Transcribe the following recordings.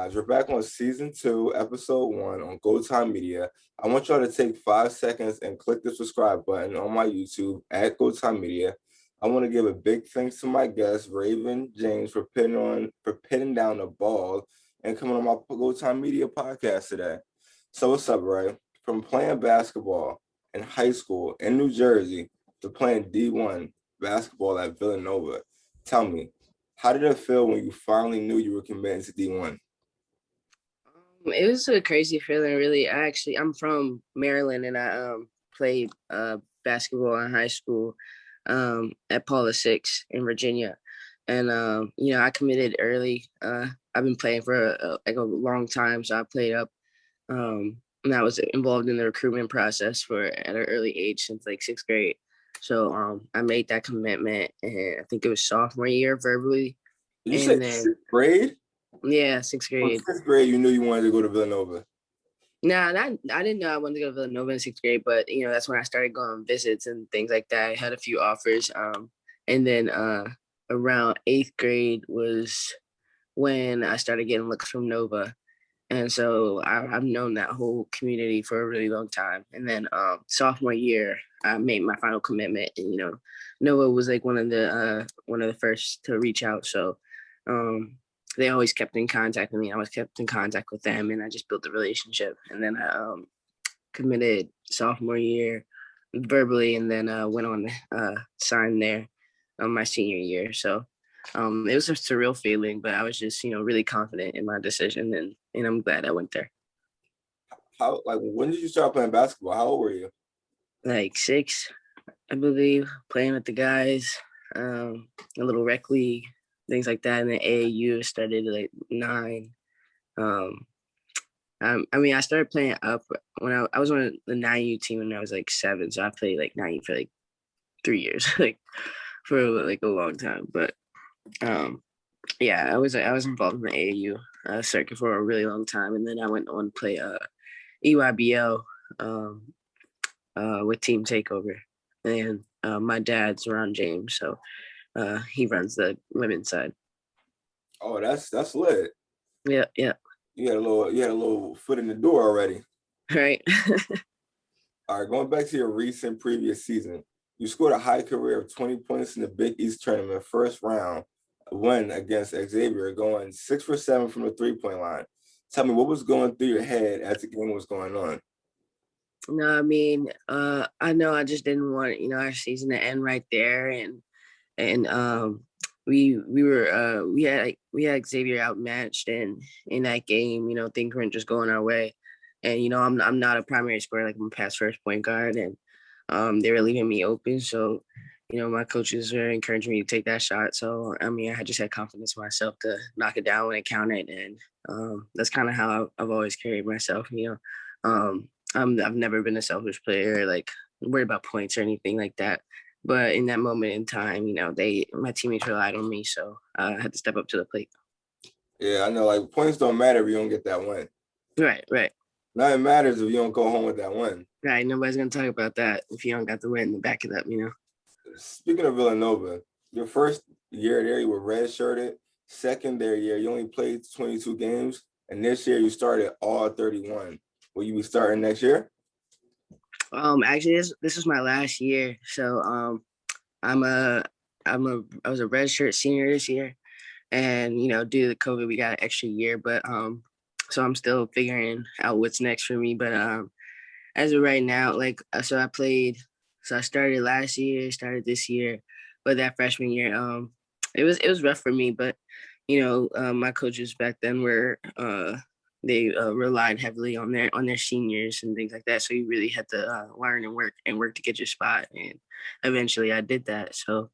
guys. We're back on season 2, episode 1 on GoTimeMedia. I want y'all to take 5 seconds and click the subscribe button on my YouTube at GoTimeMedia. I want to give a big thanks to my guest, Raven James, for pinning down the ball and coming on my GoTimeMedia podcast today. So what's up, Ray? From playing basketball in high school in New Jersey to playing D1 basketball at Villanova, tell me, how did it feel when you finally knew you were committing to D1? It was a crazy feeling, really. I'm from Maryland, and I played basketball in high school at Paula Six in Virginia, and I committed early. I've been playing for a long time, so I played up, and I was involved in the recruitment process at an early age since like 6th grade. So I made that commitment, and I think it was sophomore year verbally, Did you say and then 6th grade? yeah, 6th grade. 6th grade, you knew you wanted to go to Villanova. Nah, I didn't know I wanted to go to Villanova in 6th grade, but that's when I started going on visits and things like that. I had a few offers. And then around 8th grade was when I started getting looks from Nova. And so I've known that whole community for a really long time. And then sophomore year, I made my final commitment, and Nova was like one of the first to reach out. So they always kept in contact with me. I was kept in contact with them, and I just built a relationship. And then I committed sophomore year verbally, and then went on to sign there my senior year. So it was a surreal feeling, but I was just, really confident in my decision, and I'm glad I went there. When did you start playing basketball? How old were you? Like 6, I believe, playing with the guys, a little rec league, things like that. And then AAU started at like 9. I started playing up when I was on the 9U team when I was like 7. So I played like 9U for like 3 years, like for like a long time. But I was involved in the AAU circuit for a really long time, and then I went on to play EYBL with Team Takeover, and my dad's Ron James, so he runs the women's side. Oh, that's lit. Yeah. You had a little foot in the door already. Right. All right, going back to your recent previous season, you scored a high career of 20 points in the Big East tournament first round win against Xavier, going 6 for 7 from the 3-point line. Tell me, what was going through your head as the game was going on? No, I mean, I know I just didn't want our season to end right there, and we had Xavier outmatched, and in that game, things weren't just going our way, and I'm not a primary scorer, like I'm a pass first point guard, and they were leaving me open, so my coaches were encouraging me to take that shot. So I mean, I just had confidence in myself to knock it down when it counted, and that's kind of how I've always carried myself. I've never been a selfish player, like worried about points or anything like that. But in that moment in time, my teammates relied on me, so I had to step up to the plate. Yeah, I know. Like, points don't matter if you don't get that win. Right. Nothing matters if you don't go home with that win. Right. Nobody's gonna talk about that if you don't got the win to back it up. Speaking of Villanova, your first year there, you were redshirted. Second year, you only played 22 games, and this year you started all 31. Will you be starting next year? Actually, this is my last year, so I was a redshirt senior this year, and due to COVID, we got an extra year, but so I'm still figuring out what's next for me. But as of right now, I started last year, started this year, but that freshman year, it was rough for me, but my coaches back then were they relied heavily on their seniors and things like that. So you really had to learn and work to get your spot. And eventually I did that. So,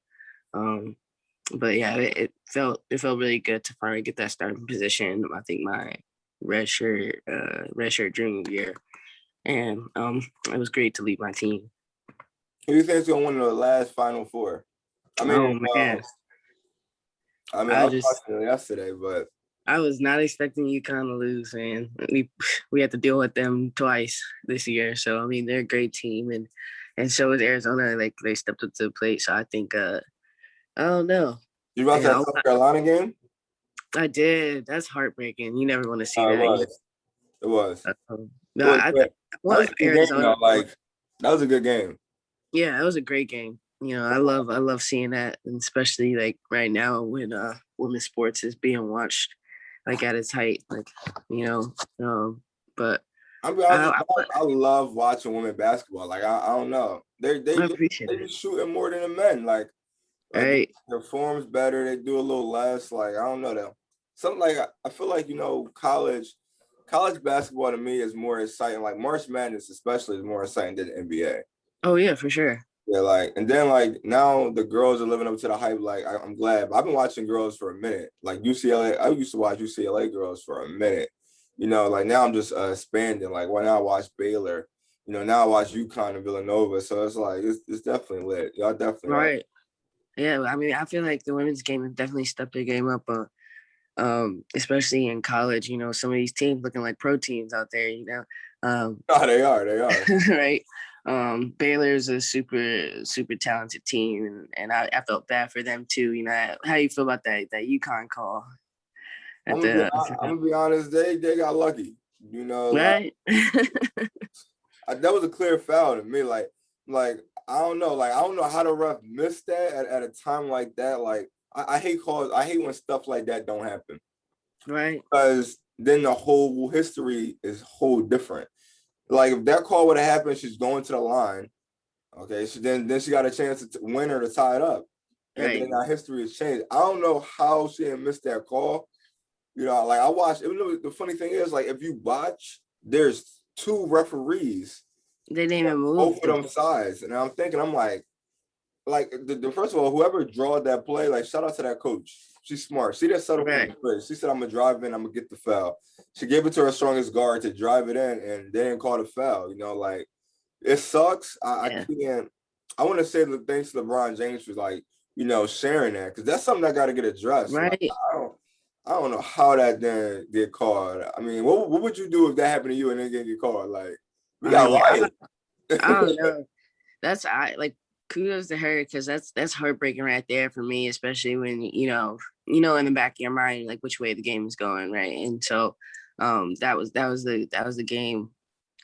but yeah, it felt really good to finally get that starting position. I think my redshirt junior year, and it was great to lead my team. Who do you think is going to win the last Final Four? I mean, Man. I was watching it yesterday, but I was not expecting UConn to lose, man. We had to deal with them twice this year. So I mean, they're a great team, and so is Arizona. Like, they stepped up to the plate. So I think I don't know. You watched that South Carolina game? I did. That's heartbreaking. You never want to see It that. was. It was. It No, was. I But that want was a good game Arizona. though. Like that was a good game. Yeah, it was a great game. I love seeing that, and especially like right now when women's sports is being watched like at its height. Like, you know, but I'll be honest, I, I love watching women basketball. Like I don't know. I appreciate They it. be shooting more than the men. Like Right, their form's better. They do a little less. Like I don't know them. Something like I feel like college basketball to me is more exciting. Like March Madness especially is more exciting than the NBA. oh yeah, for sure. Yeah, like and then like now the girls are living up to the hype. Like I'm glad. I've been watching girls for a minute. Like UCLA, I used to watch UCLA girls for a minute. Like now I'm just expanding. Like when I watch Baylor, now I watch UConn and Villanova. So it's like it's definitely lit. Y'all definitely are. Right. Yeah, I mean, I feel like the women's game has definitely stepped their game up. Especially in college. Some of these teams looking like pro teams out there. Oh, they are. They are. Right. Baylor's a super talented team, and I felt bad for them too. How you feel about that UConn call at the I'm gonna be honest. They got lucky. Like right? that was a clear foul to me. Like I don't know. Like I don't know how the ref missed that at a time like that. Like I hate calls. I hate when stuff like that don't happen Right, because then the whole history is whole different. Like if that call would have happened, she's going to the line. Okay, so then she got a chance to win or to tie it up, and right, then our history has changed. I don't know how she didn't miss that call. Like I watched. The funny thing is, like if you watch, there's two referees they didn't even move. both of them sides. And I'm thinking, I'm like the first of all, whoever drawed that play, like shout out to that coach. She's smart. She didn't settle for the Right, play. She said, I'm gonna drive in, I'm gonna get the foul. She gave it to her strongest guard to drive it in, and they didn't call the foul. Like it sucks. I yeah, can't. I want to say the thanks to LeBron James for like, sharing that because that's something that got to get addressed. Like right. I don't know how that didn't get called. I mean, what would you do if that happened to you and it didn't get called? Like we I got mean, riot. I don't know. That's I like kudos to her because that's heartbreaking right there for me, especially when in the back of your mind like which way the game is going, right? And so that was the game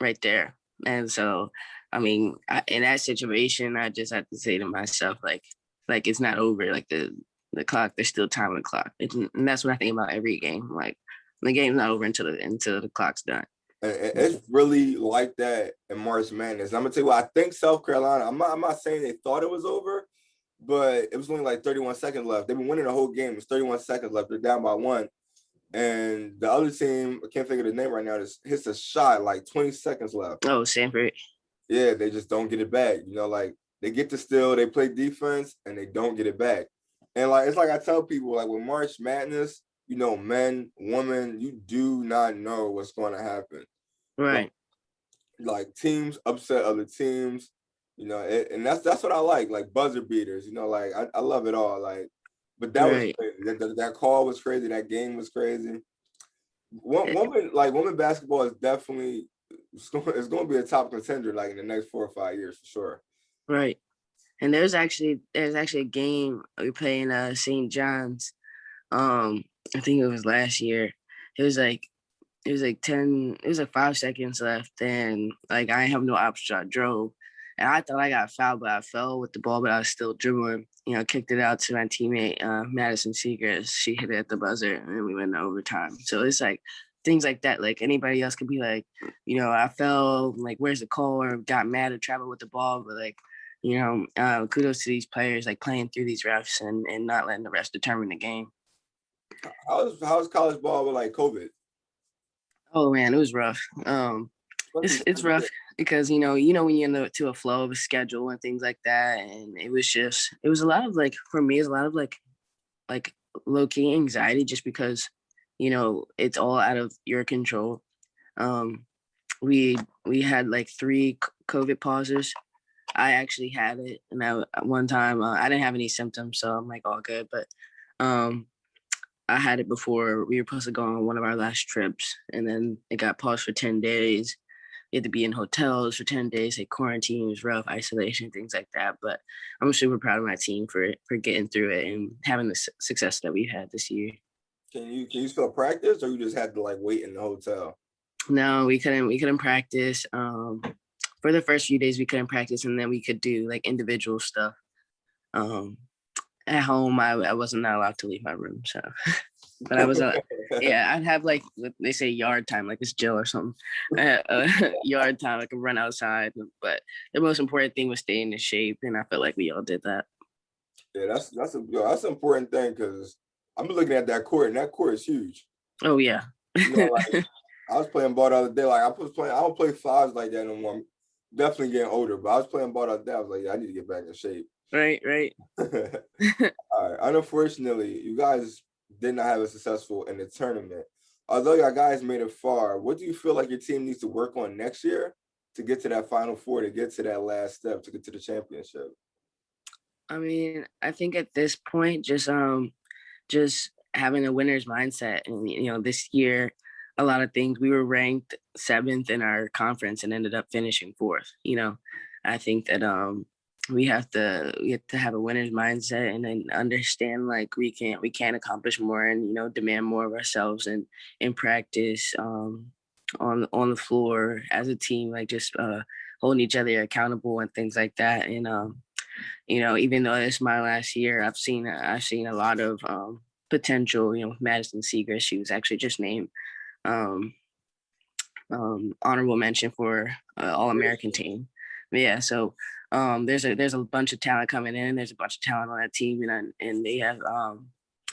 right there. And so I mean, in that situation, I just have to say to myself like it's not over. Like the clock, there's still time on the clock. And that's what I think about every game. Like the game's not over until the clock's done. And it's really like that in March Madness. I'm gonna tell you what I think. South Carolina. I'm not saying they thought it was over, but it was only like 31 seconds left. They've been winning the whole game. It's 31 seconds left. They're down by one, and the other team, I can't think of the name right now, just hits a shot like 20 seconds left. Oh, Sanford. Yeah, they just don't get it back. Like they get to steal, they play defense, and they don't get it back. And like it's like I tell people, like with March Madness, men, women, you do not know what's going to happen. Like, Right. like teams upset other teams, and that's what I like buzzer beaters. Like I love it all. Like, but that was Right. crazy. That call was crazy. That game was crazy. Women basketball is definitely it's going to be a top contender like in the next 4 or 5 years for sure. Right. And there's actually a game we play in St. John's. I think it was last year. It was like it was like 5 seconds left, and like I didn't have no option. I drove, and I thought I got fouled, but I fell with the ball, but I was still dribbling. Kicked it out to my teammate Madison Seegers. She hit it at the buzzer, and then we went to overtime. So it's like things like that. Like anybody else could be like, I fell. Like where's the call? Or got mad or traveled with the ball, but like. Kudos to these players like playing through these refs and not letting the refs determine the game. How's college ball with like COVID? Oh man, it was rough. It's rough because when you end up to a flow of a schedule and things like that, and it was a lot of like for me, it's a lot of like low key anxiety just because it's all out of your control. Um, we had like three COVID pauses. I actually had it, and one time I didn't have any symptoms, so I'm like all good. But um, I had it before we were supposed to go on one of our last trips, and then it got paused for 10 days. You had to be in hotels for 10 days. Like quarantine was rough, isolation, things like that. But I'm super proud of my team for getting through it and having the success that we had this year. Can you still practice, or you just had to like wait in the hotel? No, we couldn't practice. For the first few days we couldn't practice, and then we could do like individual stuff. Um, at home, I wasn't not allowed to leave my room, so but I was yeah, I'd have like what they say yard time, like it's Jill or something. Yard time, I could run outside, but the most important thing was staying in shape, and I felt like we all did that. Yeah, that's an important thing because I'm looking at that court, and that court is huge. Oh yeah. You know, like I was playing ball the other day. Like I was playing, I don't play fives like that no more. I'm definitely getting older, but I was playing ball the other day. I was like, yeah, I need to get back in shape. Right, right. All right. Unfortunately, you guys did not have a successful in the tournament. Although your guys made it far, what do you feel like your team needs to work on next year to get to that Final Four, to get to that last step, to get to the championship? I mean, I think at this point, just having a winner's mindset, and this year, a lot of things we were ranked seventh in our conference and ended up finishing fourth. I think that we have to have a winner's mindset and then understand like we can accomplish more and demand more of ourselves and in practice on the floor as a team, like just holding each other accountable and things like that. And even though it's my last year, I've seen a lot of potential. With Madison Seagrass, she was actually just named um, honorable mention for All American team. But yeah, so there's a bunch of talent coming in. There's a bunch of talent on that team, and they have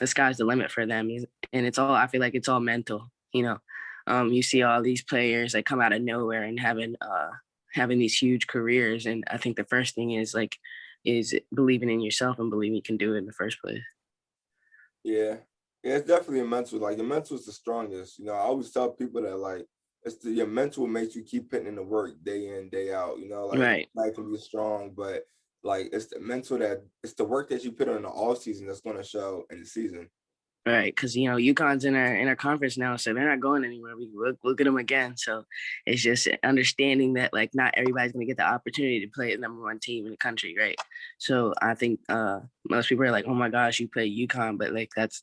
the sky's the limit for them. And it's all, I feel like it's all mental. You see all these players that come out of nowhere and having these huge careers, and I think the first thing is believing in yourself and believing you can do it in the first place. Yeah. Yeah, it's definitely a mental. Like your mental is the strongest. I always tell people that like your mental makes you keep putting in the work day in, day out. Like Right. life can be strong, but like it's the mental it's the work that you put in the off season that's gonna show in the season. Right, because UConn's in our conference now, so they're not going anywhere. We look at them again, so it's just understanding that like not everybody's going to get the opportunity to play the number one team in the country, right? So I think most people are like, "Oh my gosh, you play UConn," but like that's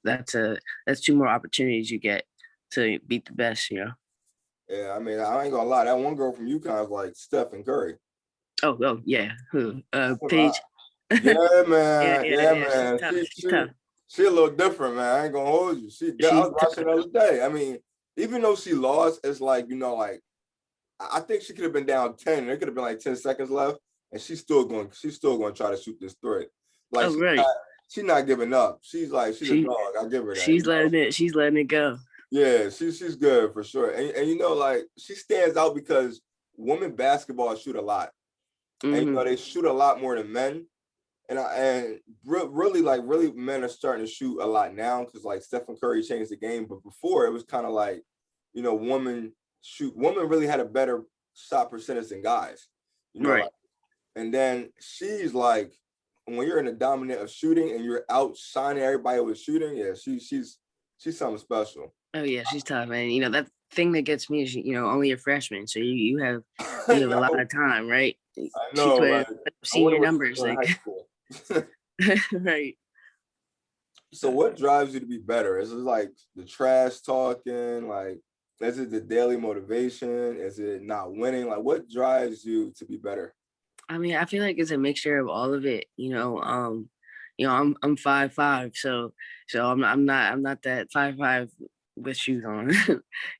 two more opportunities you get to beat the best. Yeah, I mean, I ain't gonna lie. That one girl from UConn is like Stephen Curry. Oh yeah, who? I- Paige. Yeah, Yeah, man. yeah, Yeah, yeah. She's man. tough. She She's she tough. she a little different, man. I ain't gonna hold you. I She's was watching tough. the other day. I mean, even though she lost, it's like like I think she could have been down 10. There could have been like 10 seconds left, and she's still going to try to shoot this threat. Like Oh right. she's not giving up. She's a She dog. I'll give her that. she's letting it go. Yeah, she's good for sure. And like she stands out because women basketball shoot a lot. And Hmm. they shoot a lot more than men. Really men are starting to shoot a lot now because like Stephen Curry changed the game. But before it was kind of like, women really had a better shot percentage than guys. Like, Right. and then she's like, when you're in the dominant of shooting and you're outshining everybody with shooting, yeah, she's something special. Oh yeah, she's tough, man. That thing that gets me is only a freshman, so you have I you have a lot know, of time, right? I She know. put Like, up I wonder senior what she's numbers, doing in like high school. right. So what drives you to be better? Is it like the trash talking? Like, is it the daily motivation? Is it not winning? Like, what drives you to be better? I mean, I feel like it's a mixture of all of it. I'm 5'5", so I'm not that 5'5" with shoes on.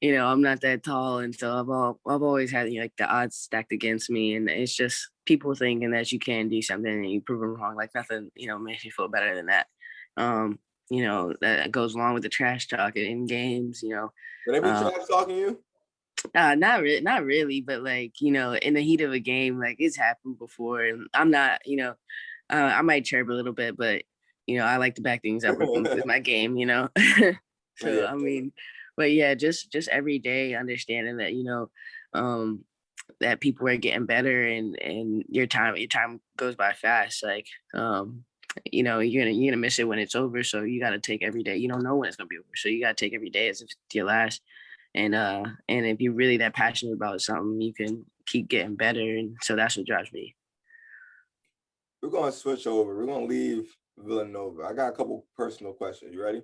I'm not that tall, and so I've always had like the odds stacked against me, and it's just people thinking that you can do something and you prove them wrong. Like nothing, makes me feel better than that. Um, that goes along with the trash talk in games. Would they be Uh, trash talking you? not really, but like in the heat of a game, like it's happened before, and I'm not, I might chirp a little bit, but I like to back things up with my game. So Yeah, I mean, but yeah, just every day understanding that um, that people are getting better, and your time goes by fast. Like you're gonna miss it when it's over, so you got to take every day. You don't know when it's gonna be over, so you got to take every day as if it's your last. And if you're really that passionate about something, you can keep getting better, and so that's what drives me. we're gonna switch over. We're gonna leave Villanova. I got a couple personal questions. You ready?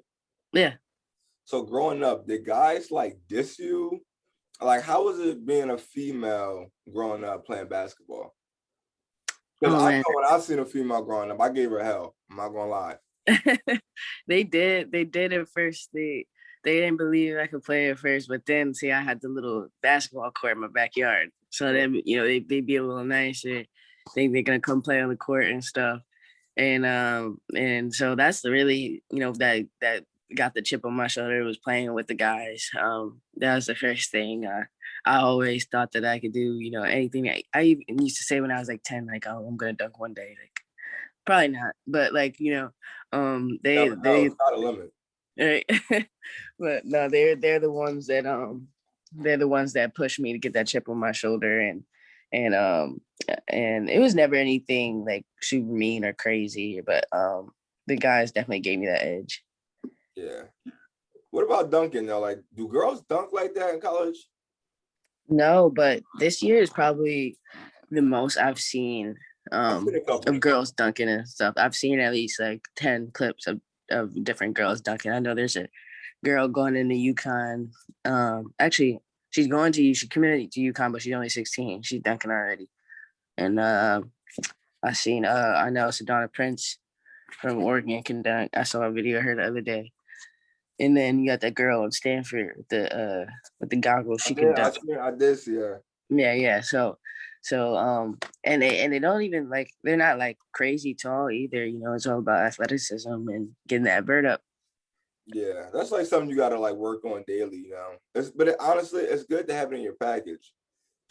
Yeah. So growing up, did guys like diss you? Like, how was it being a female growing up playing basketball? Because Oh I man. know when I seen a female growing up, I gave her hell. I'm not gonna lie. They did at first. They didn't believe I could play at first, but then see I had the little basketball court in my backyard. So then, they'd be a little nicer. Think they're gonna come play on the court and stuff. And so that's the really, that got the chip on my shoulder, was playing with the guys. That was the first thing. I always thought that I could do, anything. I even used to say when I was like 10, like, oh, I'm gonna dunk one day. Like, probably not, but like, Never know. they It's not a limit. right. But no, they're the ones that push me to get that chip on my shoulder. And and it was never anything like super mean or crazy, but the guys definitely gave me that edge. Yeah. What about dunking though? Like, do girls dunk like that in college? No, but this year is probably the most I've seen I've seen a of couple. girls dunking and stuff. I've seen at least like 10 clips of different girls dunking. I know there's a girl going into UConn. Actually, she committed to UConn, but she's only 16. She's dunking already. And I know Sedona Prince from Oregon can dunk. I saw a video of her the other day. And then you got that girl in Stanford with the goggles. She can dunk. I did see her. Yeah. And they don't even like, they're not like crazy tall either. It's all about athleticism and getting that vert up. Yeah, that's like something you gotta like work on daily. Honestly, it's good to have it in your package.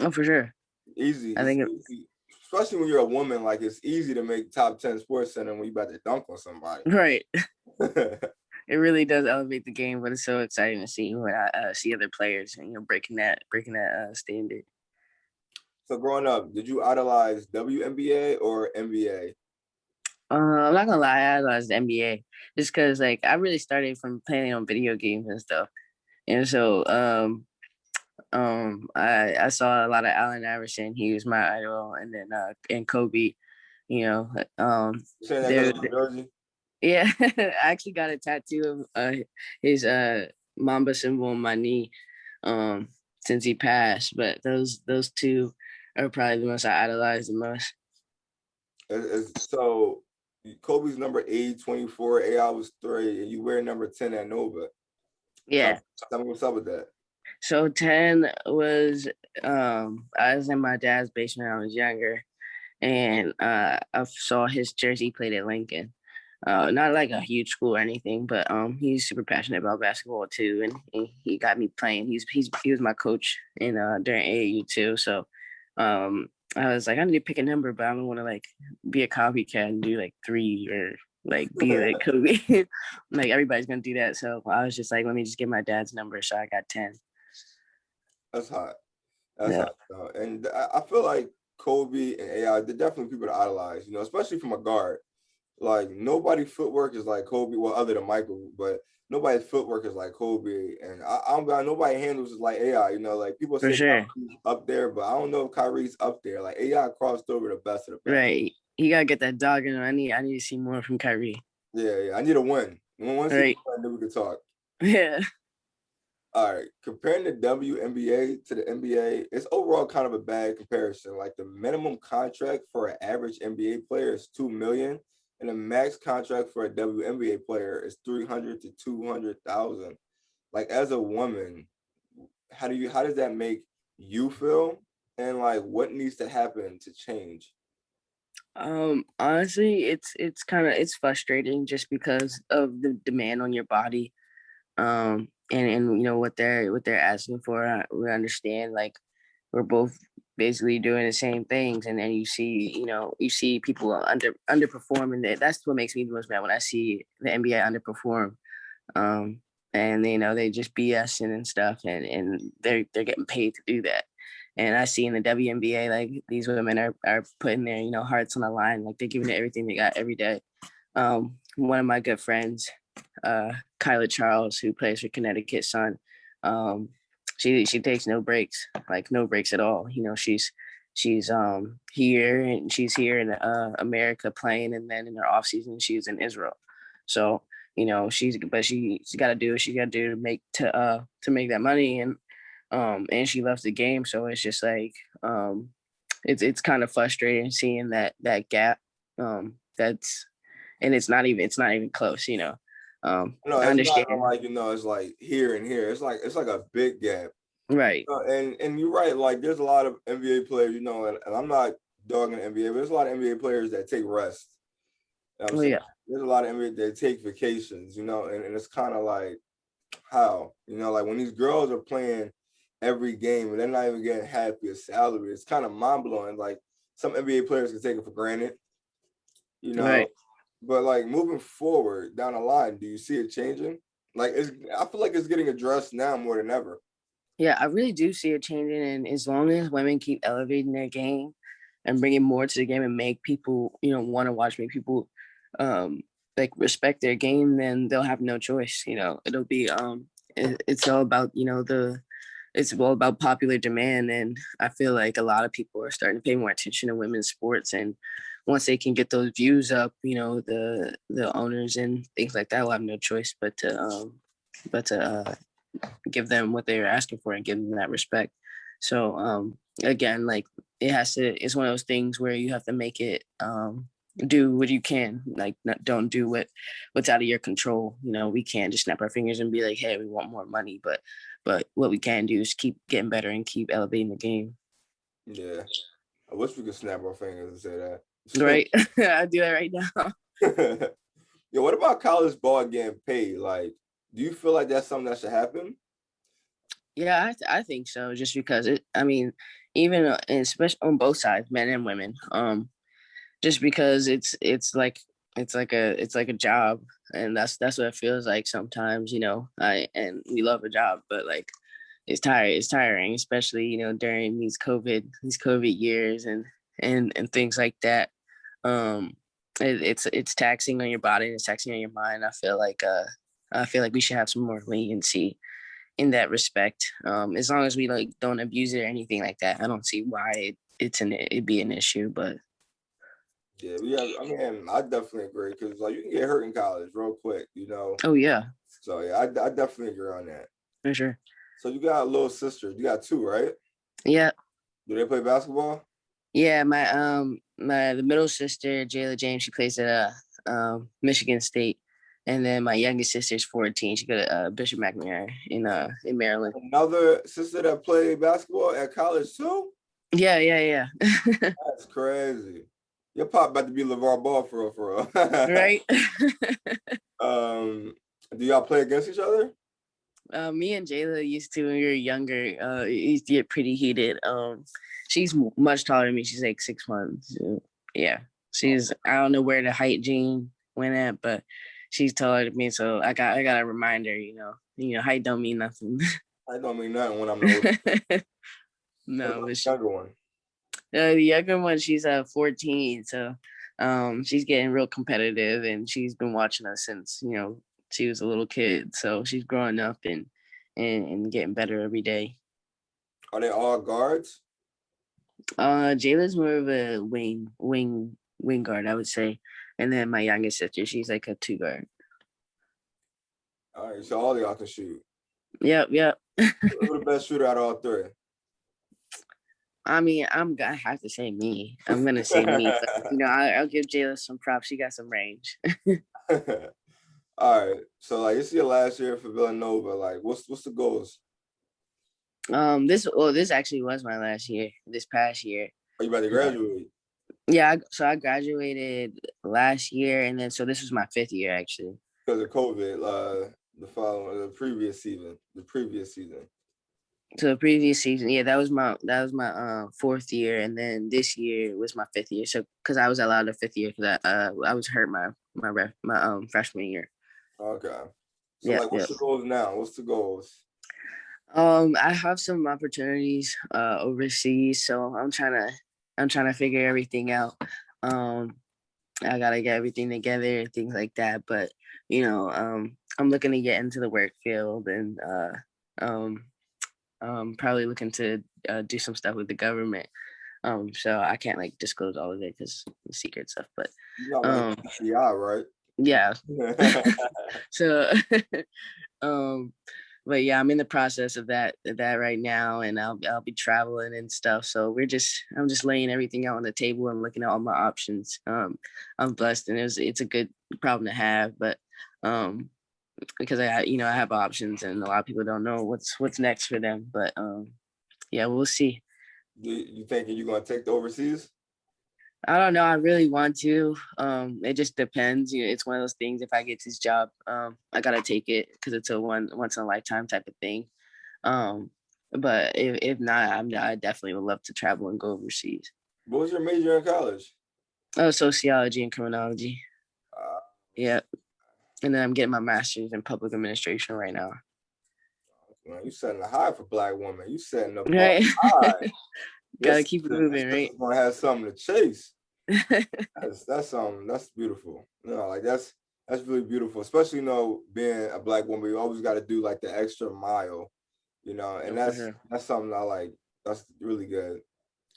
Oh, for sure. Easy. I It's think easy. Especially when you're a woman, like it's easy to make top 10 sports center when you about to dunk on somebody. right. It really does elevate the game, but it's so exciting to see when I see other players and breaking that standard. So growing up, did you idolize WNBA or NBA? I'm not gonna lie, I idolize the NBA just because like I really started from playing on video games and stuff, and so I saw a lot of Allen Iverson. He was my idol, and then and Kobe. You know, You saying that they're, because of the jersey? yeah. I actually got a tattoo of his Mamba symbol on my knee since he passed. But those two are probably the most I idolize the most. So Kobe's number 824, AI was 3, and you wear number 10 at Nova. Yeah. Tell me what's up with that. So 10 was I was in my dad's basement when I was younger, and I saw his jersey. He played at Lincoln. Not like a huge school or anything, but he's super passionate about basketball too, and he got me playing. He was my coach in during AAU too. So I was like, I need to pick a number, but I don't want to like be a copycat and do like 3 or like be like Kobe. Like everybody's gonna do that. So I was just like, let me just get my dad's number. So I got 10. That's hot. That's Yeah, hot. And I feel like Kobe and AI, they're definitely people to idolize, especially from a guard. Like nobody footwork is like Kobe, well, other than Michael, but nobody's footwork is like Kobe. And I don't got nobody handles is like AI, like people for say sure. Kyrie's up there, but I don't know if Kyrie's up there. Like AI crossed over the best of the best. Right. He gotta get that dog in him. I need to see more from Kyrie. Yeah. I need a win. Once he Right. win, then we can talk. Yeah. All right, comparing the WNBA to the NBA, it's overall kind of a bad comparison. Like the minimum contract for an average NBA player is 2 million, and the max contract for a WNBA player is 300 to 200,000. Like as a woman, how does that make you feel? And like what needs to happen to change? Honestly, it's frustrating just because of the demand on your body. And what they're asking for. We understand, like, we're both basically doing the same things, and then you see people underperforming. That's what makes me the most mad when I see the NBA underperform. And they just BSing and stuff, and they're getting paid to do that. And I see in the WNBA, like, these women are putting their hearts on the line, like they're giving it everything they got every day. One of my good friends, Kyla Charles, who plays for Connecticut Sun, she takes no breaks, like no breaks at all. She's here in America playing, and then in her off season she's in Israel. So she's got to do what she got to do to make that money, and she loves the game. So it's just like it's kind of frustrating seeing that gap. That's and it's not even close. No, I it's not even understand. like it's like here and here. It's like a big gap. Right. And you're right. Like there's a lot of NBA players, and I'm not dogging the NBA, but there's a lot of NBA players that take rest. You know what I'm Oh saying? yeah. There's a lot of NBA that take vacations, and it's kind of like how, like when these girls are playing every game and they're not even getting half your salary, it's kind of mind blowing. Like some NBA players can take it for granted, you know. Right. But like moving forward down the line, do you see it changing? Like I feel like it's getting addressed now more than ever. Yeah, I really do see it changing, and as long as women keep elevating their game and bringing more to the game and make people, want to watch, make people, um, like respect their game, then they'll have no choice. It'll be, it's all about, it's all about popular demand, and I feel like a lot of people are starting to pay more attention to women's sports, and once they can get those views up, the owners and things like that will have no choice but to give them what they're asking for and give them that respect. So again, like it's one of those things where you have to make it do what you can, like don't do what's out of your control. We can't just snap our fingers and be like, hey, we want more money, but what we can do is keep getting better and keep elevating the game. Yeah, I wish we could snap our fingers and say that. Right. I do that right now. Yo, what about college ball getting paid? Like, do you feel like that's something that should happen? Yeah, I think so. Just because I mean, even especially on both sides, men and women. Just because it's like a job, and that's what it feels like sometimes. And we love a job, but like it's tiring, especially during these COVID years and things like that. um it's taxing on your body and it's taxing on your mind. I feel like we should have some more leniency in that respect. As long as we like don't abuse it or anything like that, I don't see why it'd be an issue. But Yeah, we have. I mean, I definitely agree because like you can get hurt in college real quick. oh yeah, So yeah, I definitely agree on that. for sure. So you got a little sister. You got two, right? Yeah. Do they play basketball? Yeah, my the middle sister, Jayla James, she plays at Michigan State, and then my youngest sister's 14. She go to Bishop McNamara in Maryland. Another sister that played basketball at college too? Yeah, yeah, yeah. That's crazy. Your pop about to be LeVar Ball for real. Right. um, do y'all play against each other? Me and Jayla used to when we were younger. It used to get pretty heated. She's much taller than me. She's like 6'1". So, yeah, she's I don't know where the height gene went at, but she's taller than me. So I got a reminder. Height don't mean nothing. I don't mean nothing when I'm the older. What No, about but the younger one? the younger one, she's 14. So she's getting real competitive, and she's been watching us since she was a little kid. So she's growing up and getting better every day. Are they all guards? Jayla's more of a wing guard, I would say, and then my youngest sister, she's like a two guard. All right, so all of y'all can shoot. Yep, yep. Who the best shooter out of all three? I mean, I'm gonna have to say me. I'm gonna say me, but I'll give Jayla some props. She got some range. All right. So like this is your last year for Villanova. Like what's the goals? This actually was my last year. This past year. Are you about to graduate? Yeah, so I graduated last year, and then so this was my fifth year actually. Because of COVID, the previous season. The previous season. So the previous season, yeah, that was my fourth year, and then this year was my fifth year. So because I was allowed a fifth year because I was hurt my freshman year. Okay. So Yeah, like yeah. what's the goals now? What's the goals? I have some opportunities overseas, so I'm trying to figure everything out. Um, I gotta get everything together and things like that. But I'm looking to get into the work field and um, probably looking to do some stuff with the government. So I can't like disclose all of it because it's secret stuff. But You got like um, FBI, right? Yeah. So, um, but yeah, I'm in the process of that right now, and I'll be traveling and stuff. So I'm just laying everything out on the table and looking at all my options. I'm blessed, and it's a good problem to have, but because I have options, and a lot of people don't know what's next for them. But yeah, we'll see. You thinking you're gonna take the overseas? I don't know. I really want to. It just depends. It's one of those things. If I get this job, I gotta take it because it's a once in a lifetime type of thing. Um, but if not, I definitely would love to travel and go overseas. What was your major in college? Oh, sociology and criminology. Uh, Yeah, and then I'm getting my master's in public administration right now. Man, you setting the high for Black women. You setting the bar Right. high. Gotta keep it moving, This right? is gonna have something to chase. That's beautiful. Like that's really beautiful. Especially being a Black woman, you always got to do like the extra mile. And For sure. that's something I like. That's really good.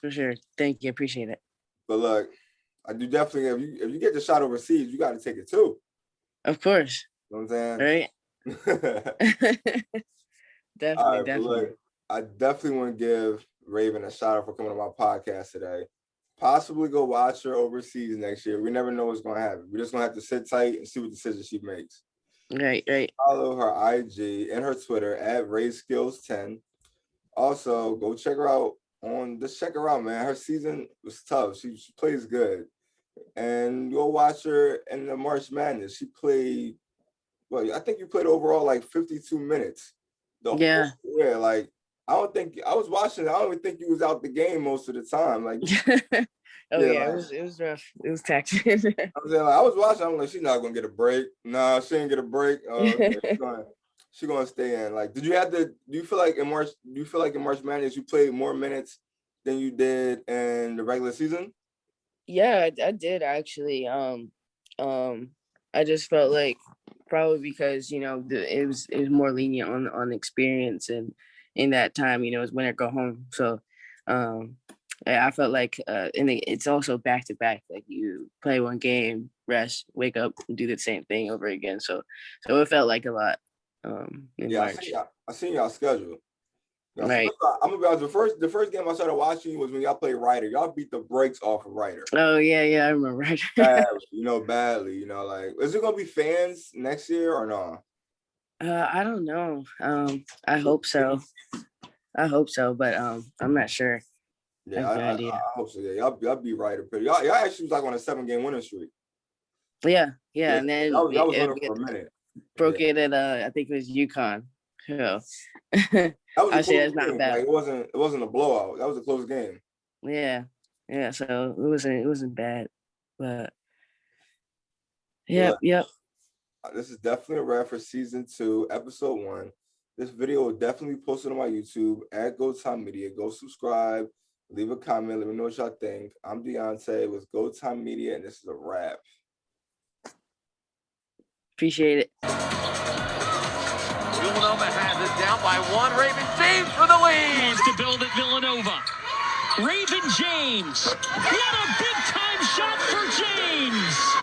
For sure. Thank you. Appreciate it. But look, I do definitely if you get the shot overseas, you got to take it too. Of course. You know what I'm saying? Right. All Definitely, right, but definitely. look, I definitely want to give Raven a shout out for coming to my podcast today. Possibly go watch her overseas next year. We never know what's going to happen. We're just going to have to sit tight and see what decisions she makes. Right. Follow her IG and her Twitter at RaySkills10. Also, go check her out check her out, man. Her season was tough. She plays good. And go watch her in the March Madness. She played, I think you played overall like 52 minutes. Yeah. Like I don't think I was watching. I don't even think you was out the game most of the time. Like, Yeah, it was rough. It was taxing. I'm saying, like, I was watching. I'm like, she's not gonna get a break. Nah, she didn't get a break. She's gonna stay in. Like, do you feel like in March Madness you played more minutes than you did in the regular season? Yeah, I did actually. I just felt like probably because it was more lenient on experience, and in that time it was win or go home. So I felt like and it's also back to back. Like you play one game, rest, wake up, and do the same thing over again. So it felt like a lot in March. I seen y'all schedule. Right. I'm gonna be honest, the first game I started watching was when y'all played Ryder. Y'all beat the brakes off of Ryder. Oh yeah, I remember Ryder. Badly. Like, is it gonna be fans next year or no? I don't know. I hope so. But I'm not sure. Yeah, I hope so. Yeah, y'all beat Ryder pretty. Y'all actually was like on a 7-game winning streak. Yeah, and then y'all was winning for a minute. Broke it at I think it was UConn. So that was I say that's not bad. Like, it wasn't a blowout. That was a close game. Yeah. So it wasn't bad, but yep. This is definitely a wrap for season 2, episode 1. This video will definitely be posted on my YouTube at GoTimeMedia. Go subscribe, leave a comment, let me know what y'all think. I'm Deontay with GoTimeMedia, and this is a wrap. Appreciate it. Villanova has it down by 1. Raven James for the lead. To build at Villanova. Raven James. What a big time shot for James.